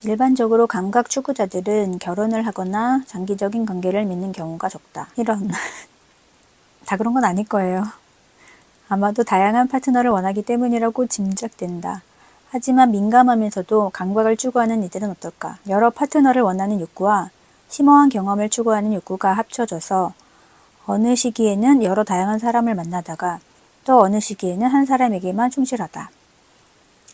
일반적으로 감각 추구자들은 결혼을 하거나 장기적인 관계를 맺는 경우가 적다. 이런 다 그런 건 아닐 거예요. 아마도 다양한 파트너를 원하기 때문이라고 짐작된다. 하지만 민감하면서도 감각을 추구하는 이들은 어떨까? 여러 파트너를 원하는 욕구와 심오한 경험을 추구하는 욕구가 합쳐져서 어느 시기에는 여러 다양한 사람을 만나다가 또 어느 시기에는 한 사람에게만 충실하다.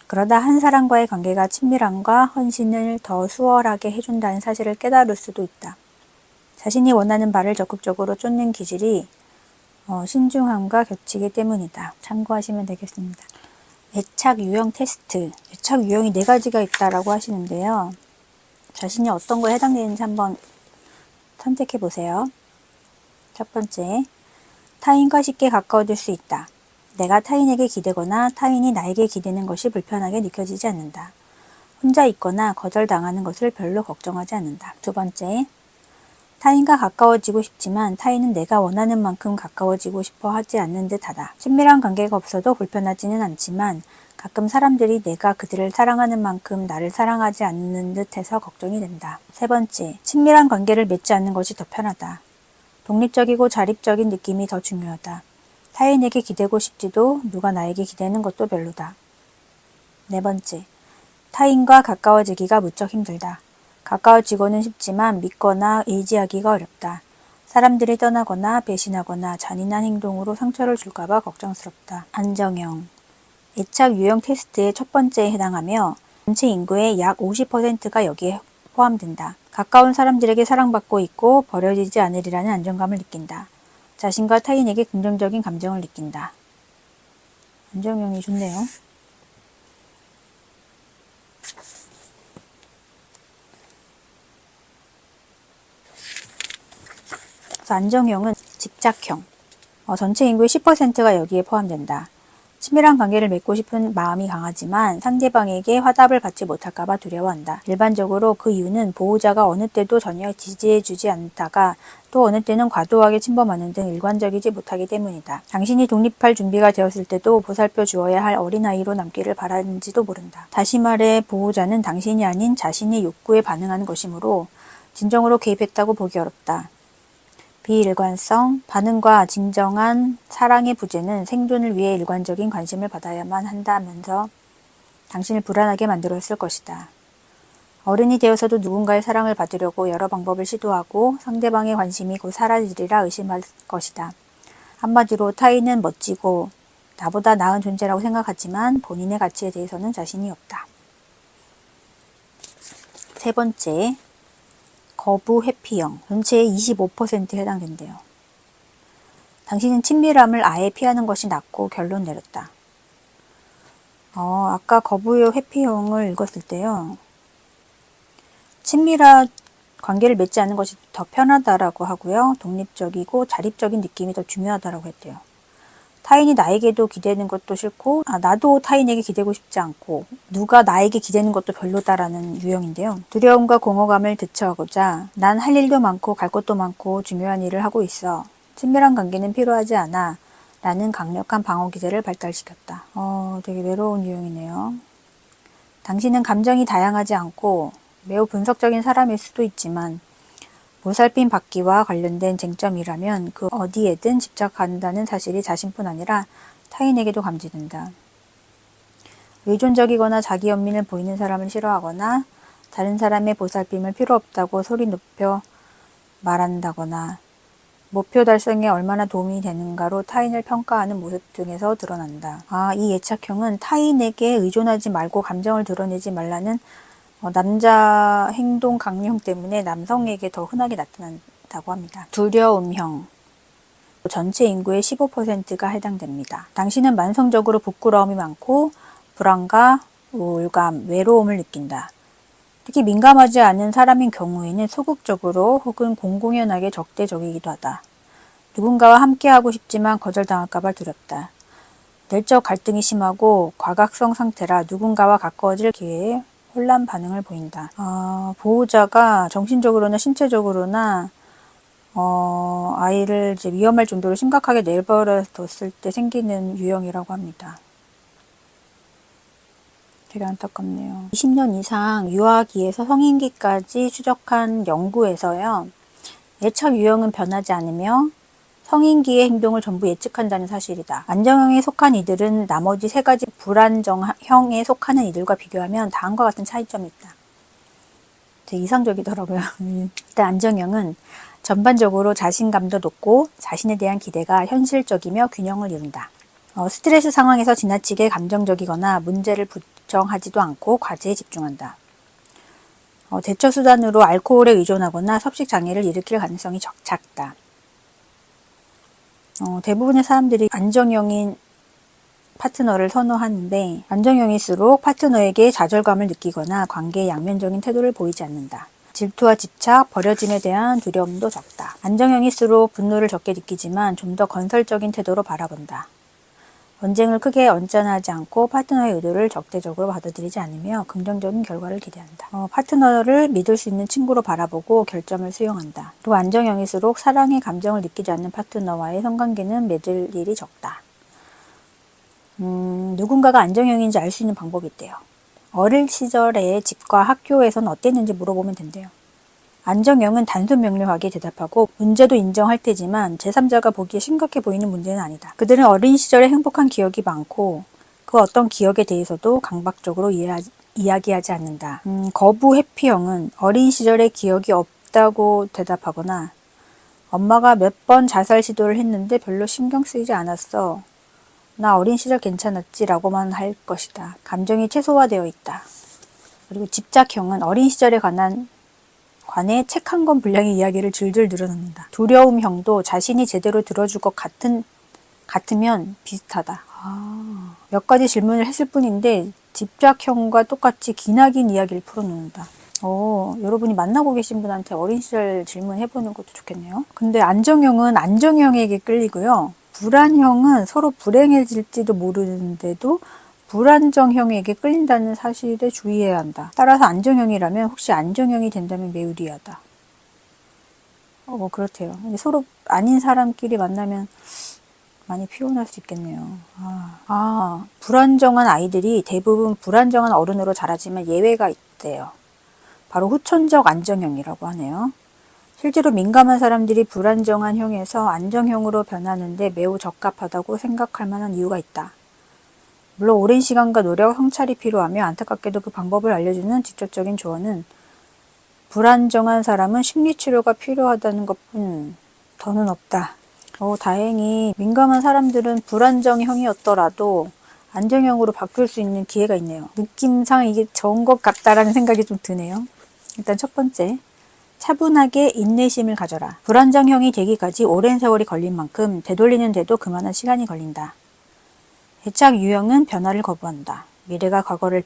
그러다 한 사람과의 관계가 친밀함과 헌신을 더 수월하게 해준다는 사실을 깨달을 수도 있다. 자신이 원하는 바를 적극적으로 쫓는 기질이 신중함과 겹치기 때문이다. 참고하시면 되겠습니다. 애착 유형 테스트. 애착 유형이 4가지가 있다라고 하시는데요. 자신이 어떤 거에 해당되는지 한번 선택해 보세요. 첫 번째, 타인과 쉽게 가까워질 수 있다. 내가 타인에게 기대거나 타인이 나에게 기대는 것이 불편하게 느껴지지 않는다. 혼자 있거나 거절당하는 것을 별로 걱정하지 않는다. 두 번째, 타인과 가까워지고 싶지만 타인은 내가 원하는 만큼 가까워지고 싶어 하지 않는 듯하다. 친밀한 관계가 없어도 불편하지는 않지만 가끔 사람들이 내가 그들을 사랑하는 만큼 나를 사랑하지 않는 듯해서 걱정이 된다. 세 번째, 친밀한 관계를 맺지 않는 것이 더 편하다. 독립적이고 자립적인 느낌이 더 중요하다. 타인에게 기대고 싶지도 누가 나에게 기대는 것도 별로다. 네 번째, 타인과 가까워지기가 무척 힘들다. 가까워지고는 싶지만 믿거나 의지하기가 어렵다. 사람들이 떠나거나 배신하거나 잔인한 행동으로 상처를 줄까봐 걱정스럽다. 안정형. 애착 유형 테스트의 첫 번째에 해당하며 전체 인구의 약 50%가 여기에 포함된다. 가까운 사람들에게 사랑받고 있고 버려지지 않으리라는 안정감을 느낀다. 자신과 타인에게 긍정적인 감정을 느낀다. 안정형이 좋네요. 안정형은 집착형. 전체 인구의 10%가 여기에 포함된다. 친밀한 관계를 맺고 싶은 마음이 강하지만 상대방에게 화답을 받지 못할까봐 두려워한다. 일반적으로 그 이유는 보호자가 어느 때도 전혀 지지해주지 않다가 또 어느 때는 과도하게 침범하는 등 일관적이지 못하기 때문이다. 당신이 독립할 준비가 되었을 때도 보살펴 주어야 할 어린아이로 남기를 바라는지도 모른다. 다시 말해 보호자는 당신이 아닌 자신의 욕구에 반응하는 것이므로 진정으로 개입했다고 보기 어렵다. 비일관성, 반응과 진정한 사랑의 부재는 생존을 위해 일관적인 관심을 받아야만 한다면서 당신을 불안하게 만들었을 것이다. 어른이 되어서도 누군가의 사랑을 받으려고 여러 방법을 시도하고 상대방의 관심이 곧 사라지리라 의심할 것이다. 한마디로 타인은 멋지고 나보다 나은 존재라고 생각하지만 본인의 가치에 대해서는 자신이 없다. 세 번째, 거부 회피형. 전체의 25%에 해당된대요. 당신은 친밀함을 아예 피하는 것이 낫고 결론 내렸다. 아까 거부형 회피형을 읽었을 때요. 친밀한 관계를 맺지 않는 것이 더 편하다라고 하고요. 독립적이고 자립적인 느낌이 더 중요하다라고 했대요. 타인이 나에게도 기대는 것도 싫고 나도 타인에게 기대고 싶지 않고 누가 나에게 기대는 것도 별로다라는 유형인데요. 두려움과 공허감을 대처하고자 난 할 일도 많고 갈 곳도 많고 중요한 일을 하고 있어. 친밀한 관계는 필요하지 않아. 라는 강력한 방어 기제를 발달시켰다. 되게 외로운 유형이네요. 당신은 감정이 다양하지 않고 매우 분석적인 사람일 수도 있지만 보살핌 받기와 관련된 쟁점이라면 그 어디에든 집착한다는 사실이 자신뿐 아니라 타인에게도 감지된다. 의존적이거나 자기 연민을 보이는 사람을 싫어하거나 다른 사람의 보살핌을 필요 없다고 소리 높여 말한다거나 목표 달성에 얼마나 도움이 되는가로 타인을 평가하는 모습 등에서 드러난다. 이 애착형은 타인에게 의존하지 말고 감정을 드러내지 말라는 남자 행동 강요형 때문에 남성에게 더 흔하게 나타난다고 합니다. 두려움형. 전체 인구의 15%가 해당됩니다. 당신은 만성적으로 부끄러움이 많고 불안과 우울감, 외로움을 느낀다. 특히 민감하지 않은 사람인 경우에는 소극적으로 혹은 공공연하게 적대적이기도 하다. 누군가와 함께하고 싶지만 거절당할까봐 두렵다. 내적 갈등이 심하고 과각성 상태라 누군가와 가까워질 기회에 혼란 반응을 보인다. 보호자가 정신적으로나 신체적으로나 아이를 이제 위험할 정도로 심각하게 내버려 뒀을 때 생기는 유형이라고 합니다. 되게 안타깝네요. 20년 이상 유아기에서 성인기까지 추적한 연구에서요. 애착 유형은 변하지 않으며 성인기의 행동을 전부 예측한다는 사실이다. 안정형에 속한 이들은 나머지 세 가지 불안정형에 속하는 이들과 비교하면 다음과 같은 차이점이 있다. 되게 이상적이더라고요. 일단 안정형은 전반적으로 자신감도 높고 자신에 대한 기대가 현실적이며 균형을 이룬다. 스트레스 상황에서 지나치게 감정적이거나 문제를 부정하지도 않고 과제에 집중한다. 대처 수단으로 알코올에 의존하거나 섭식 장애를 일으킬 가능성이 작다. 대부분의 사람들이 안정형인 파트너를 선호하는데 안정형일수록 파트너에게 좌절감을 느끼거나 관계의 양면적인 태도를 보이지 않는다. 질투와 집착, 버려짐에 대한 두려움도 적다. 안정형일수록 분노를 적게 느끼지만 좀 더 건설적인 태도로 바라본다. 언쟁을 크게 언짢아하지 않고 파트너의 의도를 적대적으로 받아들이지 않으며 긍정적인 결과를 기대한다. 파트너를 믿을 수 있는 친구로 바라보고 결정을 수용한다. 또 안정형일수록 사랑의 감정을 느끼지 않는 파트너와의 성관계는 맺을 일이 적다. 누군가가 안정형인지 알 수 있는 방법이 있대요. 어릴 시절에 집과 학교에서는 어땠는지 물어보면 된대요. 안정형은 단순 명료하게 대답하고 문제도 인정할 테지만 제3자가 보기에 심각해 보이는 문제는 아니다. 그들은 어린 시절에 행복한 기억이 많고 그 어떤 기억에 대해서도 강박적으로 이야기하지 않는다. 거부 회피형은 어린 시절에 기억이 없다고 대답하거나 엄마가 몇 번 자살 시도를 했는데 별로 신경 쓰이지 않았어. 나 어린 시절 괜찮았지 라고만 할 것이다. 감정이 최소화되어 있다. 그리고 집착형은 어린 시절에 관해 책 한 권 분량의 이야기를 줄줄 늘어놓는다. 두려움형도 자신이 제대로 들어줄 것 같으면 비슷하다. 몇 가지 질문을 했을 뿐인데 집착형과 똑같이 기나긴 이야기를 풀어놓는다. 여러분이 만나고 계신 분한테 어린 시절 질문해보는 것도 좋겠네요. 근데 안정형은 안정형에게 끌리고요. 불안형은 서로 불행해질지도 모르는데도 불안정형에게 끌린다는 사실에 주의해야 한다. 따라서 안정형이라면 혹시 안정형이 된다면 매우 유리하다. 그렇대요. 서로 아닌 사람끼리 만나면 많이 피곤할 수 있겠네요. 불안정한 아이들이 대부분 불안정한 어른으로 자라지만 예외가 있대요. 바로 후천적 안정형이라고 하네요. 실제로 민감한 사람들이 불안정한 형에서 안정형으로 변하는데 매우 적합하다고 생각할 만한 이유가 있다. 물론 오랜 시간과 노력, 성찰이 필요하며 안타깝게도 그 방법을 알려주는 직접적인 조언은 불안정한 사람은 심리치료가 필요하다는 것뿐 더는 없다. 다행히 민감한 사람들은 불안정형이었더라도 안정형으로 바뀔 수 있는 기회가 있네요. 느낌상 이게 좋은 것 같다라는 생각이 좀 드네요. 일단 첫 번째, 차분하게 인내심을 가져라. 불안정형이 되기까지 오랜 세월이 걸린 만큼 되돌리는데도 그만한 시간이 걸린다. 애착 유형은 변화를 거부한다. 미래가 과거를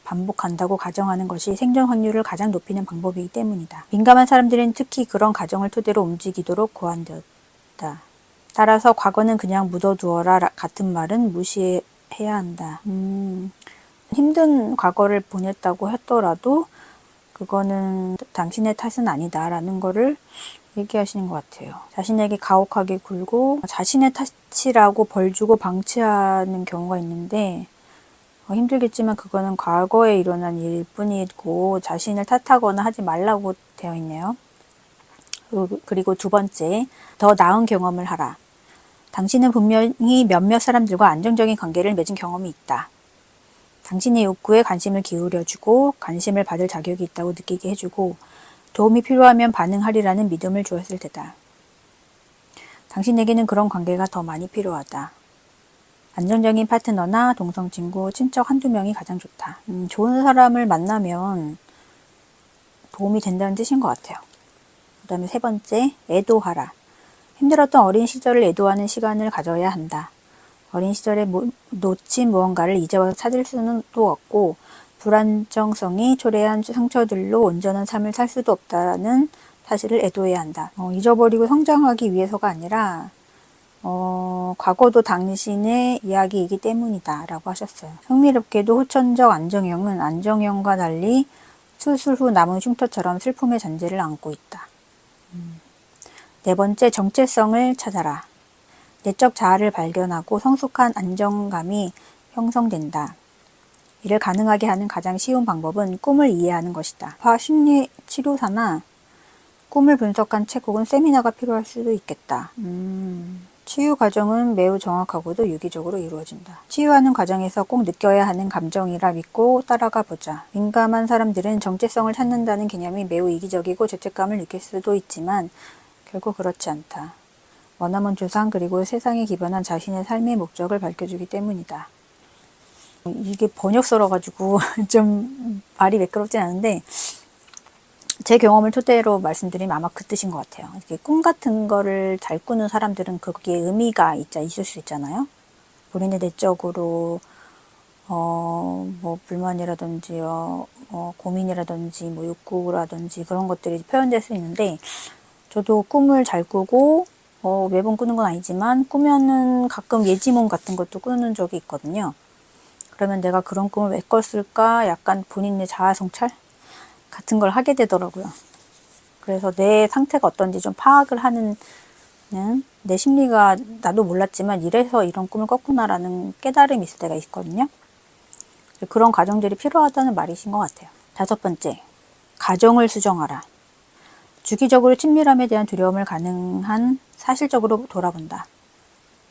반복한다고 가정하는 것이 생존 확률을 가장 높이는 방법이기 때문이다. 민감한 사람들은 특히 그런 가정을 토대로 움직이도록 고안되었다. 따라서 과거는 그냥 묻어두어라 같은 말은 무시해야 한다. 힘든 과거를 보냈다고 했더라도 그거는 당신의 탓은 아니다라는 거를 얘기하시는 것 같아요. 자신에게 가혹하게 굴고 자신의 탓이라고 벌 주고 방치하는 경우가 있는데 힘들겠지만 그거는 과거에 일어난 일일 뿐이고 자신을 탓하거나 하지 말라고 되어 있네요. 그리고 두 번째, 더 나은 경험을 하라. 당신은 분명히 몇몇 사람들과 안정적인 관계를 맺은 경험이 있다. 당신의 욕구에 관심을 기울여주고 관심을 받을 자격이 있다고 느끼게 해주고 도움이 필요하면 반응하리라는 믿음을 주었을 테다. 당신에게는 그런 관계가 더 많이 필요하다. 안정적인 파트너나 동성친구, 친척 한두 명이 가장 좋다. 좋은 사람을 만나면 도움이 된다는 뜻인 것 같아요. 그 다음에 세 번째, 애도하라. 힘들었던 어린 시절을 애도하는 시간을 가져야 한다. 어린 시절에 놓친 무언가를 이제 와서 찾을 수는 또 없고 불안정성이 초래한 상처들로 온전한 삶을 살 수도 없다는 사실을 애도해야 한다. 잊어버리고 성장하기 위해서가 아니라 과거도 당신의 이야기이기 때문이다 라고 하셨어요. 흥미롭게도 후천적 안정형은 안정형과 달리 수술 후 남은 흉터처럼 슬픔의 잔재를 안고 있다. 네 번째, 정체성을 찾아라. 내적 자아를 발견하고 성숙한 안정감이 형성된다. 이를 가능하게 하는 가장 쉬운 방법은 꿈을 이해하는 것이다. 심리 치료사나 꿈을 분석한 책 혹은 세미나가 필요할 수도 있겠다. 치유 과정은 매우 정확하고도 유기적으로 이루어진다. 치유하는 과정에서 꼭 느껴야 하는 감정이라 믿고 따라가 보자. 민감한 사람들은 정체성을 찾는다는 개념이 매우 이기적이고 죄책감을 느낄 수도 있지만 결국 그렇지 않다. 머나먼 조상 그리고 세상에 기반한 자신의 삶의 목적을 밝혀주기 때문이다. 이게 번역서라 가지고 좀 말이 매끄럽진 않은데 제 경험을 토대로 말씀드리면 아마 그 뜻인 것 같아요. 이렇게 꿈 같은 거를 잘 꾸는 사람들은 거기에 의미가 있을 수 있잖아요. 본인의 내적으로 뭐 불만이라든지 고민이라든지 뭐 욕구라든지 그런 것들이 표현될 수 있는데 저도 꿈을 잘 꾸고 매번 꾸는 건 아니지만 꾸면은 가끔 예지몽 같은 것도 꾸는 적이 있거든요. 그러면 내가 그런 꿈을 왜 꿨을까? 약간 본인의 자아 성찰 같은 걸 하게 되더라고요. 그래서 내 상태가 어떤지 좀 파악을 하는 내 심리가 나도 몰랐지만 이래서 이런 꿈을 꿨구나라는 깨달음이 있을 때가 있거든요. 그런 과정들이 필요하다는 말이신 것 같아요. 5번째, 가정을 수정하라. 주기적으로 친밀함에 대한 두려움을 가능한 사실적으로 돌아본다.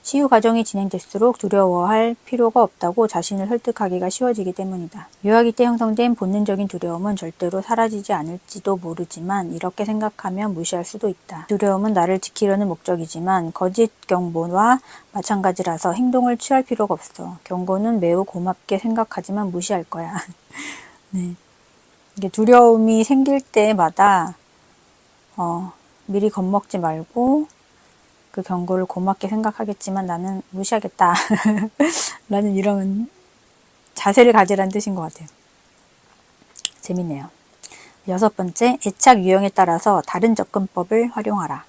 치유 과정이 진행될수록 두려워할 필요가 없다고 자신을 설득하기가 쉬워지기 때문이다. 유아기 때 형성된 본능적인 두려움은 절대로 사라지지 않을지도 모르지만 이렇게 생각하면 무시할 수도 있다. 두려움은 나를 지키려는 목적이지만 거짓 경보와 마찬가지라서 행동을 취할 필요가 없어. 경고는 매우 고맙게 생각하지만 무시할 거야. 네. 이게 두려움이 생길 때마다 미리 겁먹지 말고 그 경고를 고맙게 생각하겠지만 나는 무시하겠다 라는 이런 자세를 가지라는 뜻인 것 같아요. 재밌네요. 6번째, 애착 유형에 따라서 다른 접근법을 활용하라.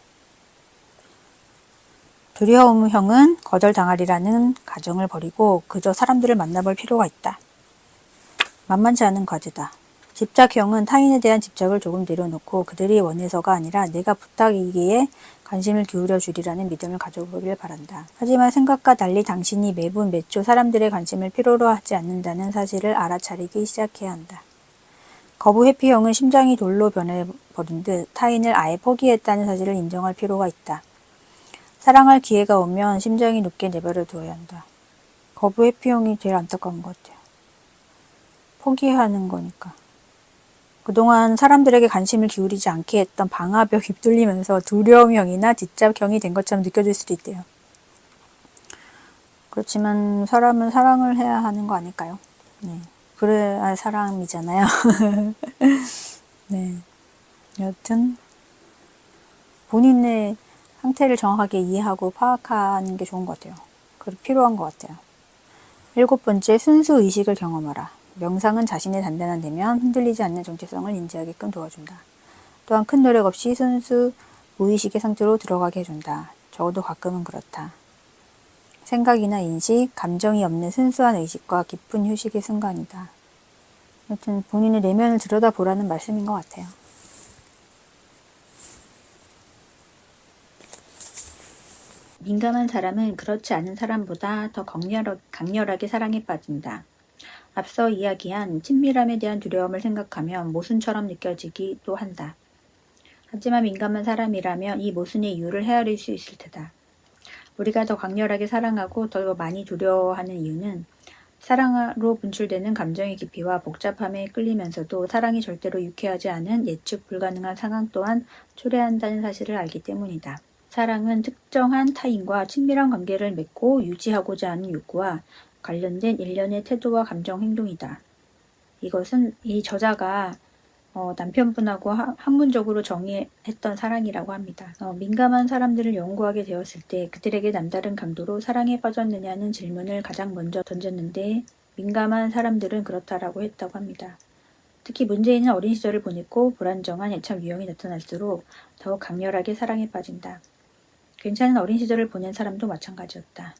두려움형은 거절당하리라는 가정을 버리고 그저 사람들을 만나볼 필요가 있다. 만만치 않은 과제다. 집착형은 타인에 대한 집착을 조금 내려놓고 그들이 원해서가 아니라 내가 부탁이기에 관심을 기울여 주리라는 믿음을 가져보길 바란다. 하지만 생각과 달리 당신이 매분 매초 사람들의 관심을 필요로 하지 않는다는 사실을 알아차리기 시작해야 한다. 거부 회피형은 심장이 돌로 변해버린 듯 타인을 아예 포기했다는 사실을 인정할 필요가 있다. 사랑할 기회가 오면 심장이 높게 내버려 두어야 한다. 거부 회피형이 제일 안타까운 것 같아요. 포기하는 거니까. 그동안 사람들에게 관심을 기울이지 않게 했던 방화벽이 뚫리면서 두려움형이나 집착형이 된 것처럼 느껴질 수도 있대요. 그렇지만 사람은 사랑을 해야 하는 거 아닐까요? 네. 그래야 사람이잖아요. 네. 여튼 본인의 상태를 정확하게 이해하고 파악하는 게 좋은 것 같아요. 그리고 필요한 것 같아요. 7번째, 순수 의식을 경험하라. 명상은 자신의 단단한 내면 흔들리지 않는 정체성을 인지하게끔 도와준다. 또한 큰 노력 없이 순수 무의식의 상태로 들어가게 해준다. 적어도 가끔은 그렇다. 생각이나 인식, 감정이 없는 순수한 의식과 깊은 휴식의 순간이다. 아무튼 본인의 내면을 들여다보라는 말씀인 것 같아요. 민감한 사람은 그렇지 않은 사람보다 더 강렬하게 사랑에 빠진다. 앞서 이야기한 친밀함에 대한 두려움을 생각하면 모순처럼 느껴지기도 한다. 하지만 민감한 사람이라면 이 모순의 이유를 헤아릴 수 있을 테다. 우리가 더 강렬하게 사랑하고 더 많이 두려워하는 이유는 사랑으로 분출되는 감정의 깊이와 복잡함에 끌리면서도 사랑이 절대로 유쾌하지 않은 예측 불가능한 상황 또한 초래한다는 사실을 알기 때문이다. 사랑은 특정한 타인과 친밀한 관계를 맺고 유지하고자 하는 욕구와 관련된 일련의 태도와 감정 행동이다. 이것은 이 저자가 남편분하고 학문적으로 정의했던 사랑이라고 합니다. 민감한 사람들을 연구하게 되었을 때 그들에게 남다른 강도로 사랑에 빠졌느냐는 질문을 가장 먼저 던졌는데 민감한 사람들은 그렇다라고 했다고 합니다. 특히 문제인은 어린 시절을 보냈고 불안정한 애착 유형이 나타날수록 더욱 강렬하게 사랑에 빠진다. 괜찮은 어린 시절을 보낸 사람도 마찬가지였다.